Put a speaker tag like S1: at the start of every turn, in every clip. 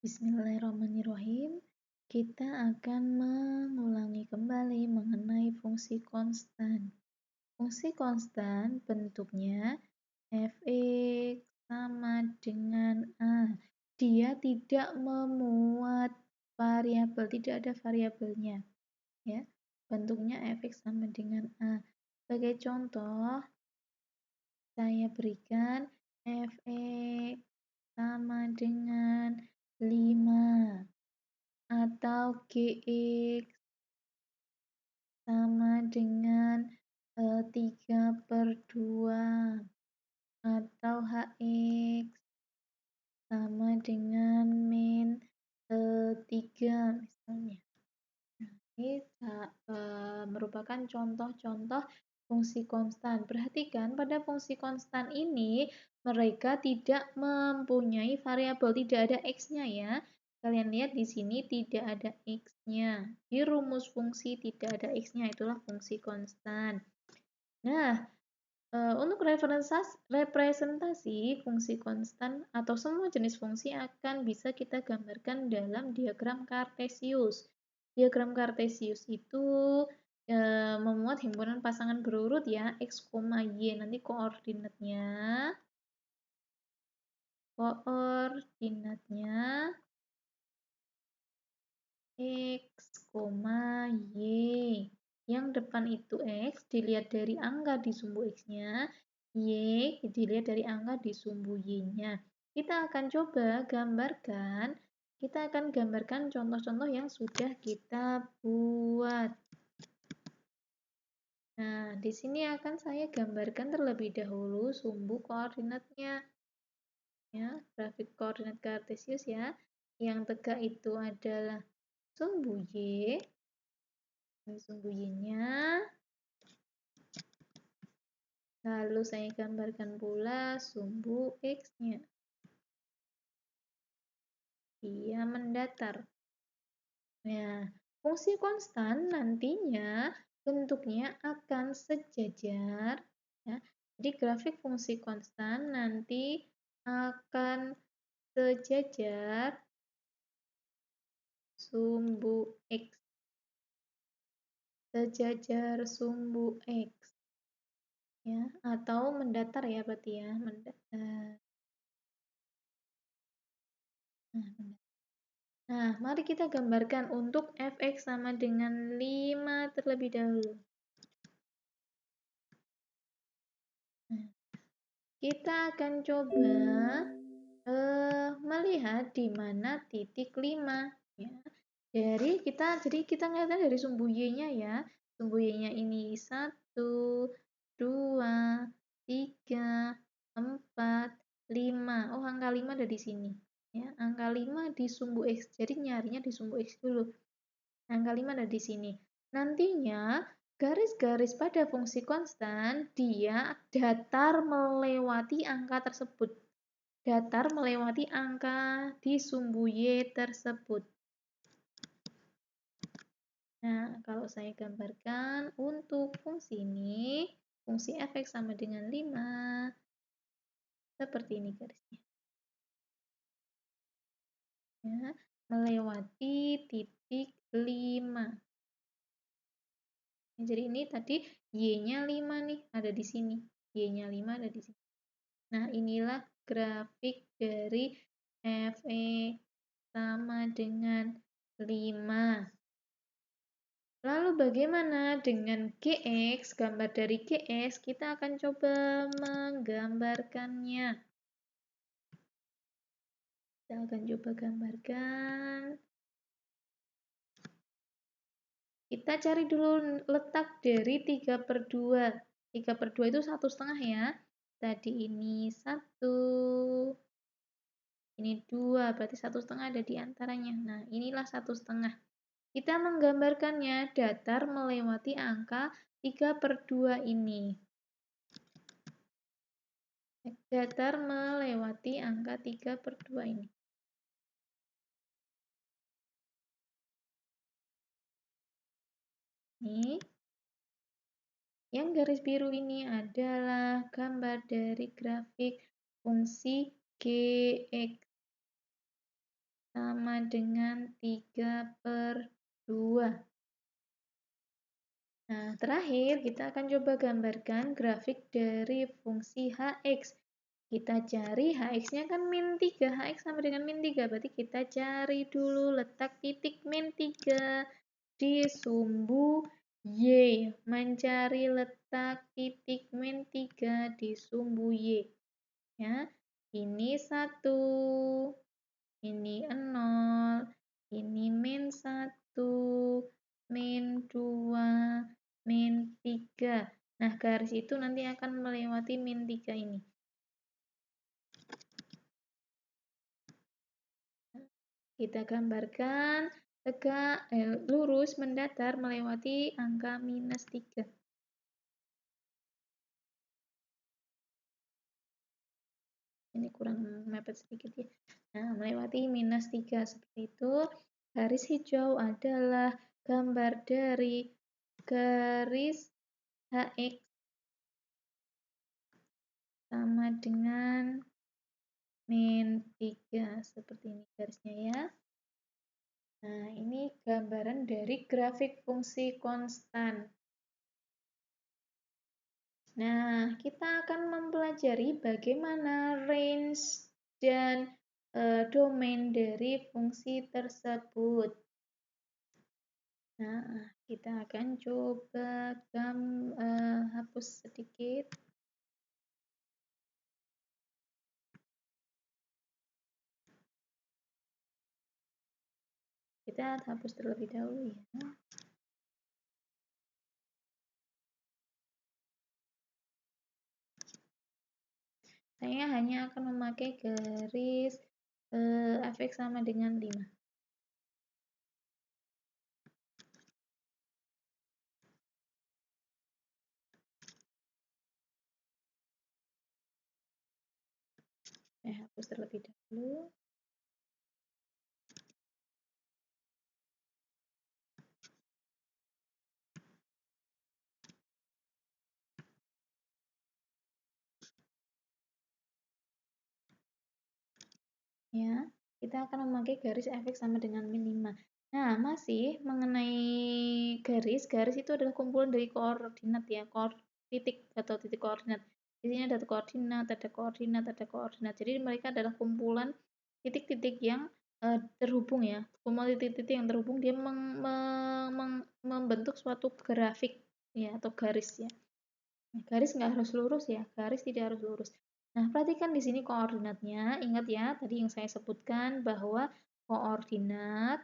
S1: Bismillahirrahmanirrahim. Kita akan mengulangi kembali mengenai fungsi konstan. Fungsi konstan bentuknya f(x) sama dengan a. Dia tidak memuat variabel, tidak ada variabelnya. Ya, bentuknya f(x) sama dengan a. Sebagai contoh, saya berikan f(x) sama dengan 5 atau gx sama dengan 3/2 atau hx sama dengan min 3 misalnya. Ini merupakan contoh-contoh fungsi konstan. Perhatikan pada fungsi konstan ini mereka tidak mempunyai variabel, tidak ada x-nya ya. Kalian lihat di sini tidak ada x-nya. Di rumus fungsi tidak ada x-nya, itulah fungsi konstan. Nah, untuk representasi fungsi konstan atau semua jenis fungsi akan bisa kita gambarkan dalam diagram Kartesius. Diagram Kartesius itu memuat himpunan pasangan berurut ya, x, y. Nanti koordinatnya x, y. Yang depan itu x dilihat dari angka di sumbu x-nya, y dilihat dari angka di sumbu y-nya. Kita akan gambarkan contoh-contoh yang sudah kita buat. Nah, di sini akan saya gambarkan terlebih dahulu sumbu koordinatnya. Ya, grafik koordinat Kartesius ya. Yang tegak itu adalah sumbu y. Ini sumbu y-nya. Lalu saya gambarkan pula sumbu x-nya. Dia mendatar. Nah, fungsi konstan nantinya bentuknya akan sejajar. Ya. Jadi grafik fungsi konstan nanti akan sejajar sumbu x. Sejajar sumbu x. Ya, atau mendatar ya berarti ya, mendatar. Nah, mari kita gambarkan untuk f(x) sama dengan 5 terlebih dahulu. Nah, kita akan coba melihat di mana titik 5. Ya. Jadi kita ngeliatnya dari sumbu y-nya ya. Sumbu y-nya ini 1, 2, 3, 4, 5. Oh, angka 5 ada di sini. Ya, angka 5 di sumbu x. Jadi nyarinya di sumbu x dulu. Angka 5 ada di sini. Nantinya garis-garis pada fungsi konstan dia datar melewati angka tersebut. Datar melewati angka di sumbu y tersebut. Nah, kalau saya gambarkan untuk fungsi ini, fungsi f(x) sama dengan 5. Seperti ini garisnya. Ya, melewati titik 5. Jadi ini tadi y-nya 5 nih, ada di sini. Y-nya 5 ada di sini. Nah, inilah grafik dari f(x) sama dengan 5. Lalu bagaimana dengan gx? Gambar dari gx, kita akan coba menggambarkannya. Kita akan coba gambarkan. Kita cari dulu letak dari 3/2. 3/2 itu 1/2 ya. Tadi ini 1. Ini 2, berarti 1/2 ada di antaranya. Nah, inilah 1/2. Kita menggambarkannya datar melewati angka 3/2 ini. Datar melewati angka 3/2 ini. Ini. Yang garis biru ini adalah gambar dari grafik fungsi gx. sama dengan 3/2. Nah, terakhir kita akan coba gambarkan grafik dari fungsi Hx. Kita cari Hx-nya kan min 3, Hx sama dengan min 3, berarti kita cari dulu letak titik min 3 di sumbu Y. Mencari letak titik min 3 di sumbu Y. Ya, ini 1, ini 0, ini min 1, min 2, min 3. Nah, garis itu nanti akan melewati min 3 ini. Kita gambarkan tegak lurus mendatar melewati angka minus 3. Ini kurang mepet sedikit ya. Nah, melewati minus 3 seperti itu. Garis hijau adalah gambar dari garis Hx sama dengan min 3. Seperti ini garisnya ya. Nah, ini gambaran dari grafik fungsi konstan. Nah, kita akan mempelajari bagaimana range dan domain dari fungsi tersebut. Nah, kita akan coba hapus sedikit. Kita hapus terlebih dahulu ya. Saya hanya akan memakai garis fx sama dengan 5. Saya hapus terlebih dahulu. Ya, kita akan memakai garis fx sama dengan min 5. Nah, masih mengenai garis itu adalah kumpulan dari koordinat ya, titik atau titik koordinat. Di sini ada koordinat, ada koordinat, ada koordinat. Jadi mereka adalah kumpulan titik-titik yang terhubung ya. Kumpulan titik-titik yang terhubung dia membentuk suatu grafik ya atau garis ya. Garis nggak harus lurus ya, garis tidak harus lurus. Nah, perhatikan di sini koordinatnya. Ingat ya, tadi yang saya sebutkan bahwa koordinat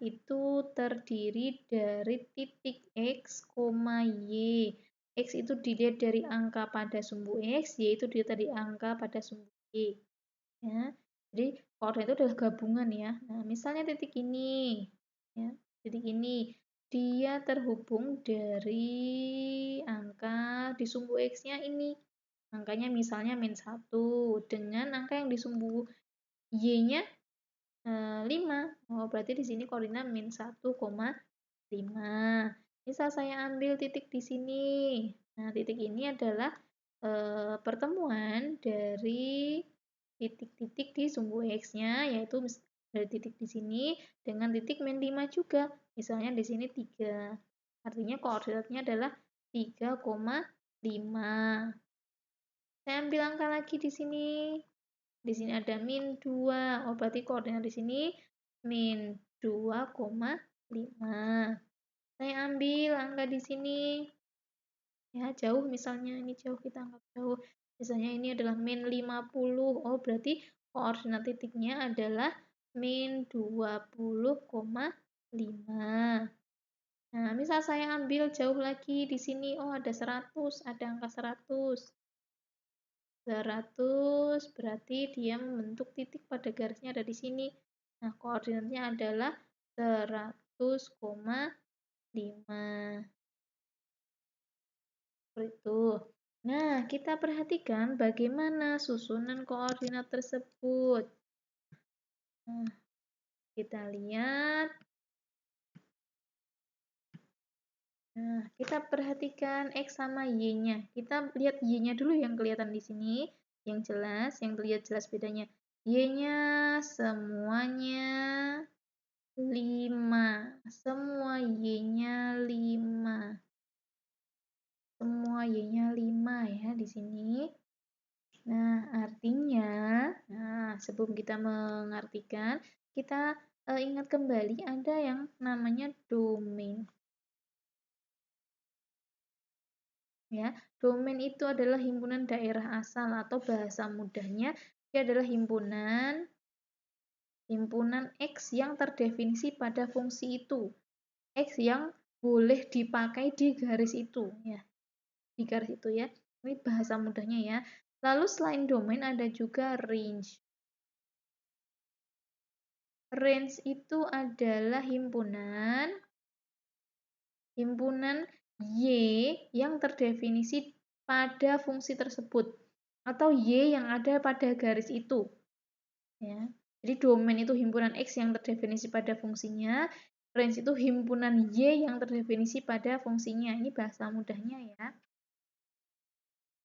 S1: itu terdiri dari titik X, Y. X itu dilihat dari angka pada sumbu X, Y itu dilihat dari angka pada sumbu Y. Ya. Jadi, koordinat itu adalah gabungan ya. Nah, misalnya titik ini. Ya, titik ini dia terhubung dari angka di sumbu X-nya ini. Angkanya misalnya min 1 dengan angka yang di sumbu Y-nya 5. Oh, berarti di sini koordinat min 1,5. Misal saya ambil titik di sini. Nah, titik ini adalah pertemuan dari titik-titik di sumbu X-nya, yaitu dari titik di sini dengan titik min 5 juga. Misalnya di sini 3. Artinya koordinatnya adalah 3,5. Saya ambil angka lagi di sini. Di sini ada min 2. Oh, berarti koordinat di sini min 2,5. Saya ambil angka di sini. Ya, jauh misalnya ini jauh, kita anggap jauh. Misalnya ini adalah min 50. Oh, berarti koordinat titiknya adalah min 20,5. Nah, misal saya ambil jauh lagi di sini, oh ada 100, ada angka 100. 100 berarti dia membentuk titik pada garisnya ada di sini. Nah, koordinatnya adalah 100,5. Seperti itu. Nah, kita perhatikan bagaimana susunan koordinat tersebut. Nah, kita lihat. Nah, kita perhatikan X sama Y-nya. Kita lihat Y-nya dulu yang kelihatan di sini, yang jelas, yang terlihat jelas bedanya. Y-nya semuanya 5. Semua Y-nya 5. Semua Y-nya 5 ya di sini. Nah, artinya, sebelum kita mengartikan, kita ingat kembali ada yang namanya domain. Ya, domain itu adalah himpunan daerah asal atau bahasa mudahnya dia adalah himpunan X yang terdefinisi pada fungsi itu. X yang boleh dipakai di garis itu ya. Di garis itu ya. Ini bahasa mudahnya ya. Lalu selain domain ada juga range. Range itu adalah himpunan Y yang terdefinisi pada fungsi tersebut atau Y yang ada pada garis itu. Ya. Jadi domain itu himpunan X yang terdefinisi pada fungsinya, range itu himpunan Y yang terdefinisi pada fungsinya. Ini bahasa mudahnya ya.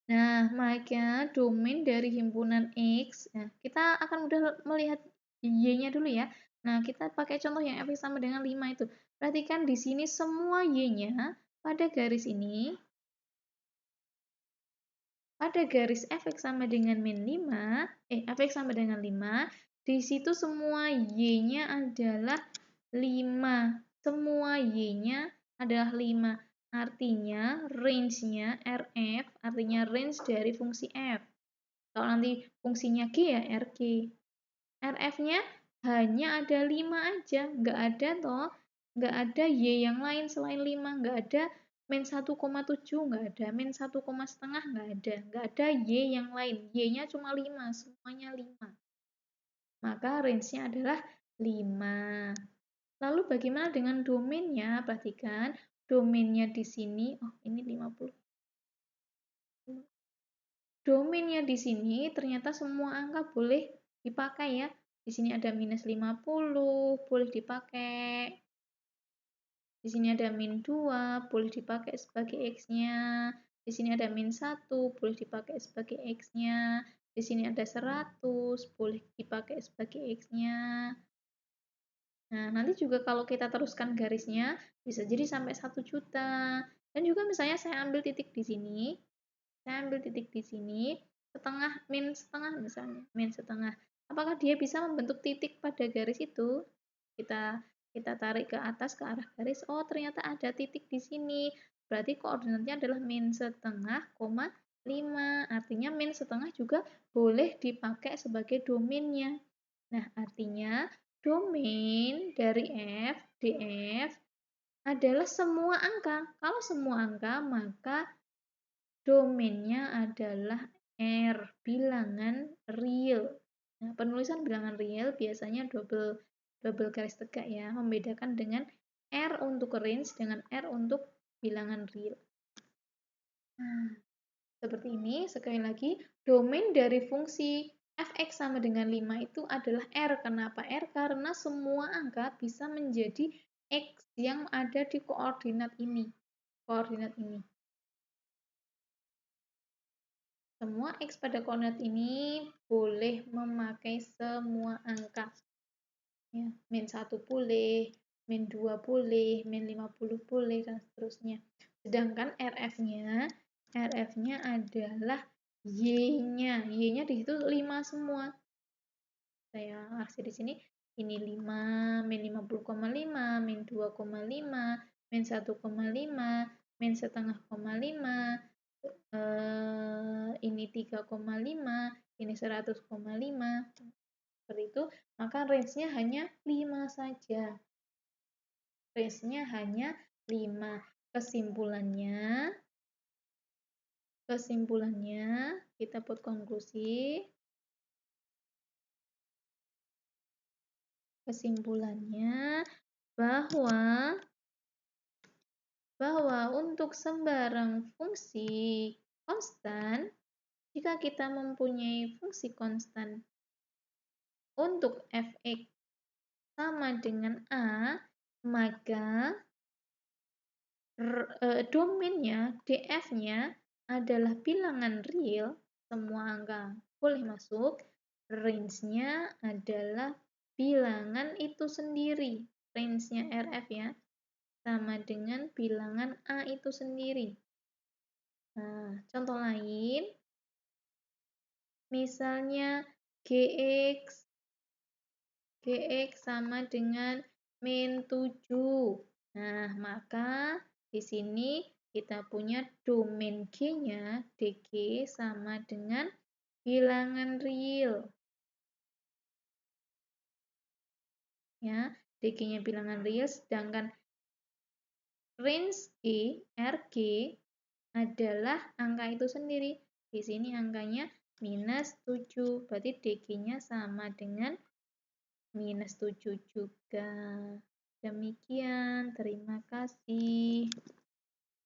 S1: Nah, maka domain dari himpunan X, nah, kita akan mudah melihat Y-nya dulu ya. Nah, kita pakai contoh yang F sama dengan 5 itu. Perhatikan di sini semua Y-nya pada garis ini, pada garis Fx sama dengan min 5, Fx sama dengan 5, di situ semua Y-nya adalah 5. Semua Y-nya adalah 5. Artinya range-nya RF, artinya range dari fungsi F. Kalau nanti fungsinya G ya RG. RF-nya hanya ada 5 aja, nggak ada toh, nggak ada Y yang lain selain 5, nggak ada min 1,7, nggak ada min 1,5, nggak ada Y yang lain. Y-nya cuma 5, semuanya 5. Maka range-nya adalah 5. Lalu bagaimana dengan domainnya? Perhatikan, domainnya di sini, oh ini 50. Domainnya di sini ternyata semua angka boleh dipakai ya. Di sini ada minus 50, boleh dipakai. Di sini ada min 2, boleh dipakai sebagai X-nya. Di sini ada min 1, boleh dipakai sebagai X-nya. Di sini ada 100, boleh dipakai sebagai X-nya. Nah, nanti juga kalau kita teruskan garisnya, bisa jadi sampai 1 juta. Dan juga misalnya saya ambil titik di sini, setengah, min setengah misalnya, min setengah. Apakah dia bisa membentuk titik pada garis itu? Kita tarik ke atas ke arah garis, oh ternyata ada titik di sini. Berarti koordinatnya adalah min setengah, 5. Artinya min setengah juga boleh dipakai sebagai domainnya. Nah, artinya domain dari F, df adalah semua angka. Kalau semua angka, maka domainnya adalah R, bilangan real. Nah, penulisan bilangan real biasanya double garis tegak ya, membedakan dengan R untuk range dengan R untuk bilangan real. Nah, seperti ini, sekali lagi, domain dari fungsi fx sama dengan 5 itu adalah R. Kenapa R? Karena semua angka bisa menjadi X yang ada di koordinat ini. Semua X pada koordinat ini boleh memakai semua angka. Ya, min 1 boleh, min 2 boleh, min 50 boleh, dan seterusnya. Sedangkan RF-nya adalah Y-nya. Y-nya di situ 5 semua. Saya kasih di sini, ini 5, min 50,5, min 2,5, min 1,5, min setengah, 5, ini 3,5, ini 100,5. Seperti itu, maka range-nya hanya 5 saja. Range-nya hanya 5. Kesimpulannya, kita buat konklusi. Kesimpulannya bahwa untuk sembarang fungsi konstan, jika kita mempunyai fungsi konstan untuk fx sama dengan A, maka domainnya, df-nya adalah bilangan real, semua angka boleh masuk, Range-nya adalah bilangan itu sendiri. Range-nya RF ya, sama dengan bilangan A itu sendiri. Nah, contoh lain, misalnya GX sama dengan min 7. Nah, maka di sini kita punya domain G-nya, DG sama dengan bilangan real. Ya, DG-nya bilangan real, sedangkan range G, RG adalah angka itu sendiri. Di sini angkanya minus 7, berarti DG-nya sama dengan minus 7 juga. Demikian, terima kasih.